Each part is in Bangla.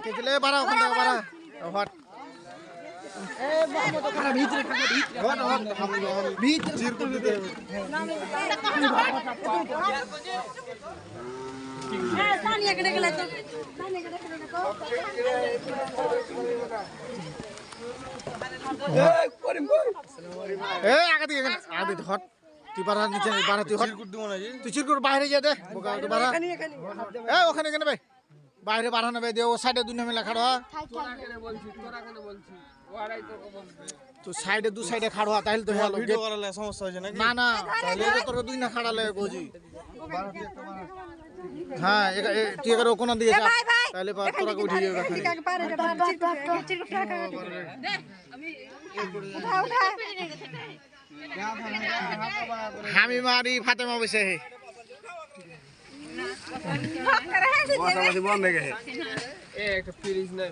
কেচলে বাড়া ওখান থেকে বাড়া হট তুই বাড়া নিচে বাড়া তুই তুই চিরকুট বাইরে যা দে বাড়া ওখানে কেন ভাই বাইরে বাড়ানো ভাই দে ও সাইডে দুই নামে লেখা তো সাইডে দু সাইডে খাড়ো তাহলে তো হলো ভিডিও করালে সমস্যা হইছে নাকি না না তাহলে তোর দুই না খাড়ালে গোজি হ্যাঁ তুই এর কোন দিকে যা তাহলে তোরা উঠে যাবে আমি মারি ফাতেমা বসে বন্ধ হয়ে গেছে একটা ফ্রিজ না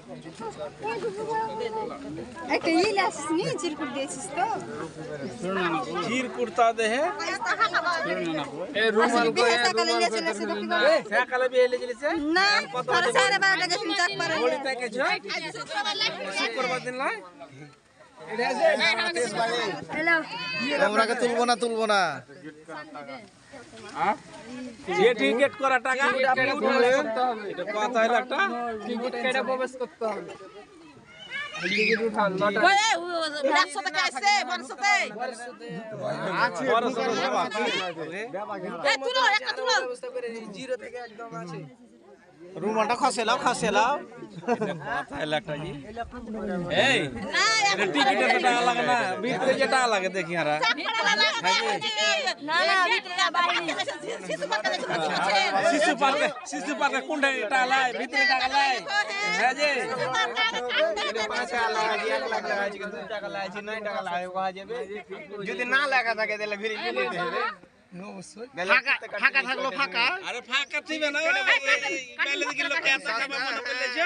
একটা ইল আসনি চিরকুট দিয়েছিস তো চিরকুটটা দে হে এ রুমাল কো এ সকালে বেলে গেছে না তোরা সারা বার টাকা শুন চাক পারে বড়ি থেকে ছ শুক্রবার দিন লাই হ্যালো আমরাকে তুলবো না যে টিকেট করা টাকা উঠালে এটা কত হলো একটা টিকেট কেটে প্রবেশ করতে হবে টিকেট উঠান ওই 100 টাকা আছে 100 তে আছে 100 আছে এ তুলো একটা তুলো জিরো থেকে একদম আছে রুমালটা খসেলাও কথা একটা জি এই এটা টিকেটের টাকা লাগে না ভিতরে যে টাকা লাগে দেখি হারা না না ভিতরে বাইরে শিশু পার্কে কোনটা টাকা লাগে ভিতরে টাকা লাগে হ্যাঁ জি এটা 5 টাকা লাগে 1 লাখ লাগা আছে 2 টাকা লাগে 9 টাকা লাগে কোয়া যাবে যদি না লাগা থাকে তাহলে ঘুরে নিতে হবে ফাঁকা থাকলো ফাঁকা আরে ফাঁকা থিবে না বাইলে দিকে লোক এত টাকা মনে করলেছে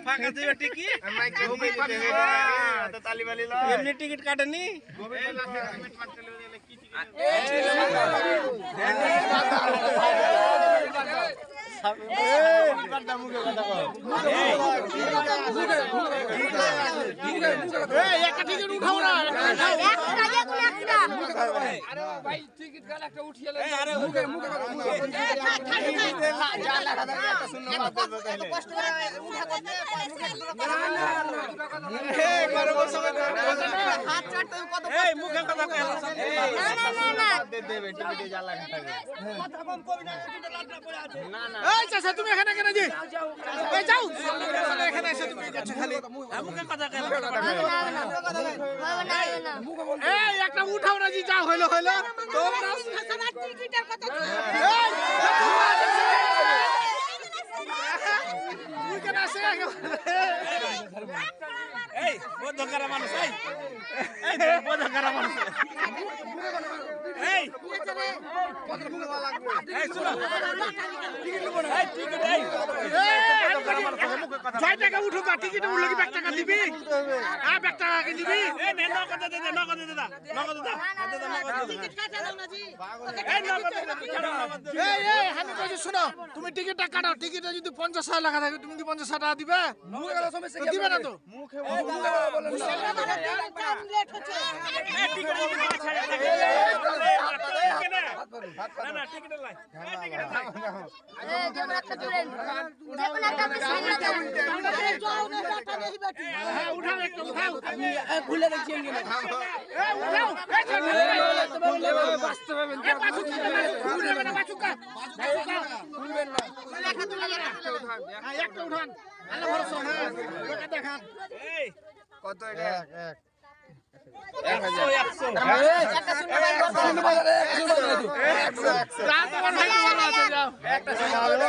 ফাঁকা থিবে টিকি তো তালি বালি লো এমনি টিকিট কাটেনি একটা টিকিট উঠাও না আরে ভাই টিকিট গাল একটা উঠিয়ে লে আরে মুখে যা লাগা থাকে একটা শূন্য বাদ দেবে তাহলে কষ্ট করে উঠা করতে হে করব সময় হাত চাটতে কত এই মুখে কথা কইলা না দে দেবে টিকিটে যা লাগা থাকে কথা কম কবি না টিকিটে লাটটা পড়ে আছে না এই চাচা তুমি এখানে কেন জি এই যাও এখানে এসে তুমি কাছে খালি মুখে কথা কইলা এই একটা উঠাও না জি যা হইলো তোমরা টিকিটের কথা তুই কেন আসে এই বদকারা মানুষ এই বদকারা মানুষ এই কত মুখ লাগবে এই শুনো টিকিট নেব না এই টিকিট এই 6 টাকা উঠো কা টিকিট উঠলে কি 1 টাকা দিবি হ্যাঁ 1 টাকা কি দিবি এই নে নগদ দে টিকিট কাটা দাও না জি এই নগদ এই আমি কইছি শুনো তুমি টিকিটটা কাটাও টিকিটে যদি 50 টাকা থাকে তুমি কি 50 টাকা দিবে মুখে গেল সমস্যা কি দিবে না তো মুখে বলেন লেট হচ্ছে এই টিকিট না না টিকিট লাই এই টিকিট লাই এই যেমন একটা জুড়েন যেমন একটা যাও না টাকা দেই বেটি হ্যাঁ উঠাও একটা উঠাও আমি ভুলে গেছি এই উঠাও এই বাস্তবে এই পাছুকা না বাছুকা ভুলবেন না লেখা তুলে হ্যাঁ একটা উঠান আল্লাহ ভরসা হ্যাঁ ওটা দেখান এই কত এটা এক 100 একটা শূন্য বাজারে 100 রাত আমার ভাই ভালো আছে যাও একটা শূন্য ভালো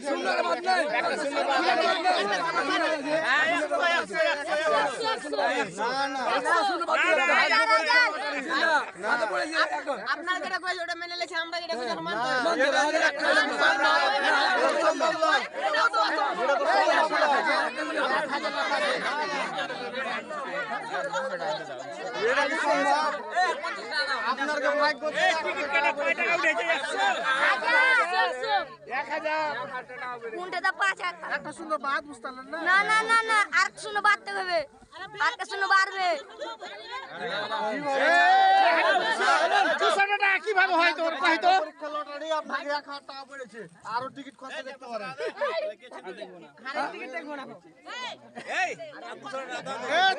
সুন্দর মত নাই একটা শূন্য আপনার যেটা কই ওটা মেনে লেছে আমরা যেটা কই আমরা আপনার ভাগ্য টিকিট কেটে কয় টাকা উঠেছে 1000 কোনটা 5000 একটা শূন্য বাদ বুঝতাম না না না না না আর শূন্য বাড়তে হবে আর শূন্য বাড়বে 200 টাকা কিভাবে হয় তোর কই তো পরীক্ষা লটারি আপনাকে 1000 টাকা পড়েছে আরো টিকিট খরচা দেখতে পারেন এই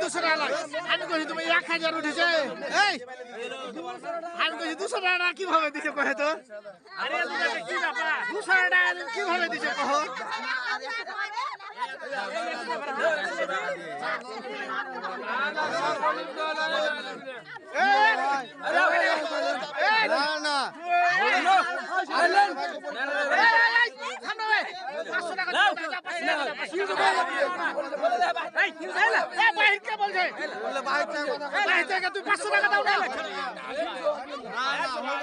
200 টাকা লাগে আমি কই তুমি 1000 উঠেছে এই আমি কই 200 টাকা কিভাবে দিছে কই তো আরে কি ব্যাপার 200 টাকা কিভাবে দিছে কহ না তুই 500 টাকা দাও না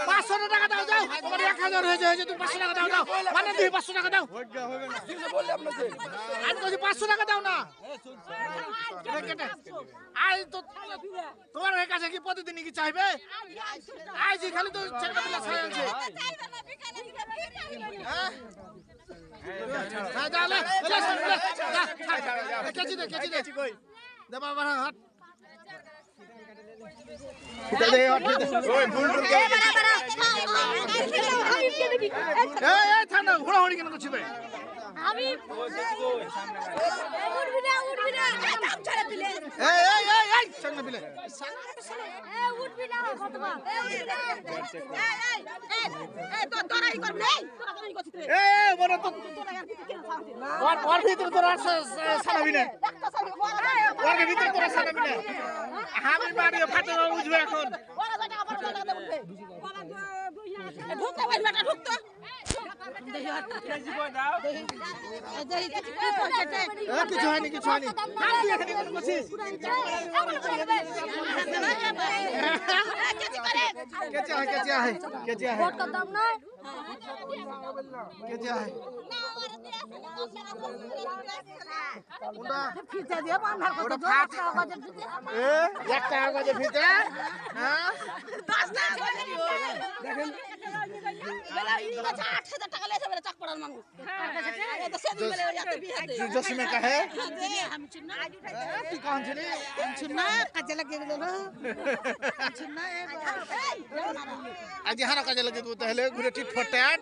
500 টাকা দাও যাও তোমার 1000 হয়েছে তুই 500 টাকা দাও দাও মানে তুই 500 টাকা দাও আমি বলছি 500 টাকা দাও না আই তো তোমার কাছে কি প্রতিদিনই কি চাইবে আই যে খালি তো ছেলেটা পিলা ছাই আছে হ্যাঁ যা লে কেজি দে কই দে বাবা হাট ঠান্ডা ঘোরাঘুরি কেন করছি ভাই আমি উঠবি না ছেড়ে দিলে এই সামনে দিলে উঠবি না কতবা তোরাই করবি বড় তো ওর ভিতরে তোরা সারাবি না ওর ভিতরে তোরা সারাবি না আমি মারিয়ে ফাটে বুঝবে এখন ঢুকতে পারবি না ঢুকতে কিছু হয়নি আমি এখানে কেন করছিস কেচে আহে একটা কাগজের ভিতরে जश्न का है कौन सी काजे लगे आज यहाँ काजे लगे तो पहले घुरे टिट फटाट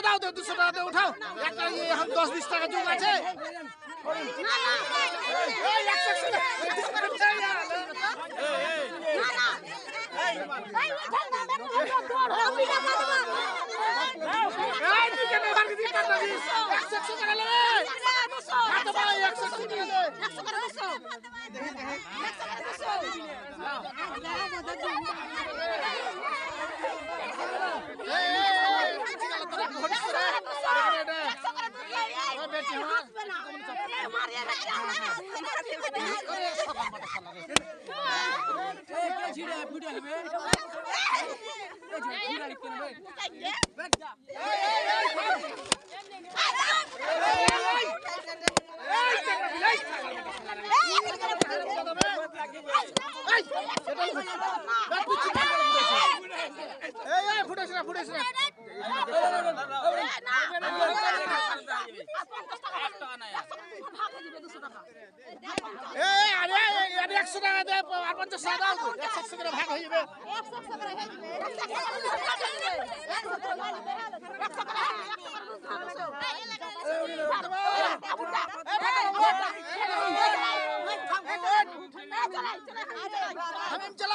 दाओ 200 টাকা उठाओ हम 10-20 টাকা যোগ আছে हम चला